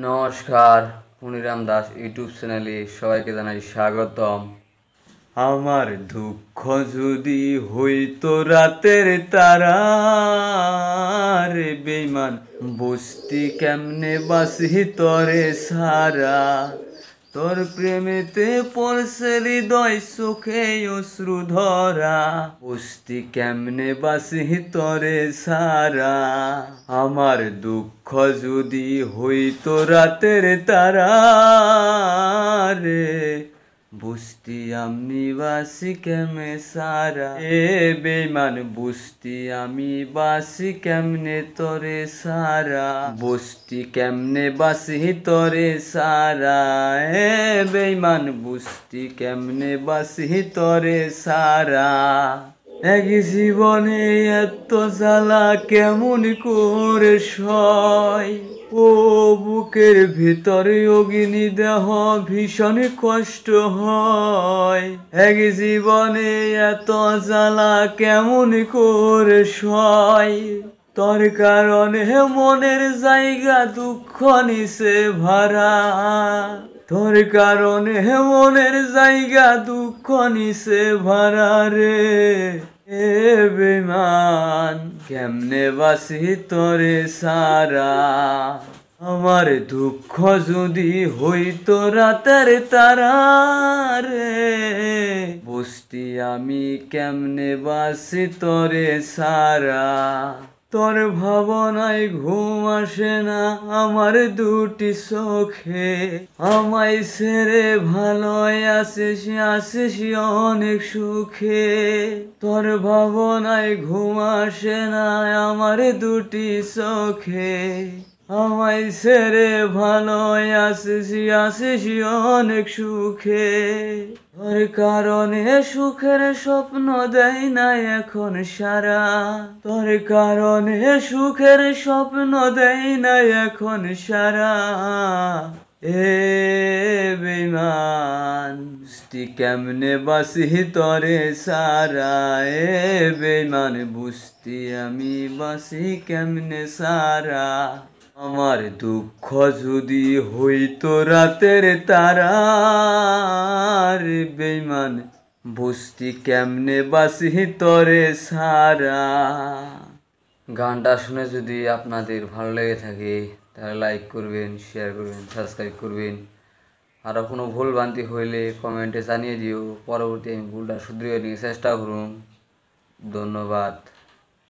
নমস্কার, পুনিরাম দাস ইউটিউব চ্যানেলে সবাইকে জানাই স্বাগতম। আমার দুঃখ যদি হইতো রাতের তারা রে বেঈমান, বসতি কেমনে বাসি তরে সারা। তোর প্রেমেতে পড়ছে হৃদয় চোখে অশ্রু ধরা, বসতি কেমনে বাসি তরে সারা। আমার দুঃখ যদি হইতো রাতের তারা রে, বুঝতি আমি বাসি কেমনে সারা। এ বেঈমান, বুঝতি আমি বাসি কেমনে তরে সারা, বুঝতি কেমনে বাসি তরে সারা। এ বেঈমান, বুঝতি কেমনে বাসি তরে সারা। এক জীবনে এত জ্বালা কেমন করে সয়, ও বুকের ভিতরে অগ্নি দেহ ভীষণ কষ্ট হয়। এক জীবনে এত জ্বালা কেমন করে সয়, তোর কারণে মনের জায়গা দুঃখ নিছে ভরা। তোর কারণে মনের জায়গা দুঃখ নিছে ভরা রে। এ বেঈমান, কেমনে বাসি তরে সারা। আমার দুঃখ যদি হইতো রাতের তারা রে, বুঝতি আমি কেমনে বাসি তরে সারা। তোর ভাবনায় ঘুম আসে না আমার দুটি চোখে, আমায় ছেড়ে ভালো আসিস অনেক সুখে। তোর ভাবনায় ঘুম আসে না আমার দুটি চোখে, আমায় ছেড়ে ভালো আসিস অনেক সুখে। তোর কারণে সুখের স্বপ্ন দেয় না এখন সারা, তোর কারণে সুখের স্বপ্ন দেয় না এখন সারা। এ বেঈমান, বুঝতি কেমনে বাসি তরে সারা। এ বেঈমান, বুঝতি আমি বাসি কেমনে সারা। আমার দুঃখ যদি হইতো রাতের তারা রে বেঈমান, বুঝতি কেমনে বাসি তরে সারা। গানটা শুনে যদি আপনাদের ভালো লেগে থাকে তাহলে লাইক করবেন, শেয়ার করবেন, সাবস্ক্রাইব করবেন। আরও কোনো ভুল ভ্রান্তি হইলে কমেন্টে জানিয়ে দিও, পরবর্তী আমি ভুলটা শুধরিয়ে নিয়ে চেষ্টা করুন। ধন্যবাদ।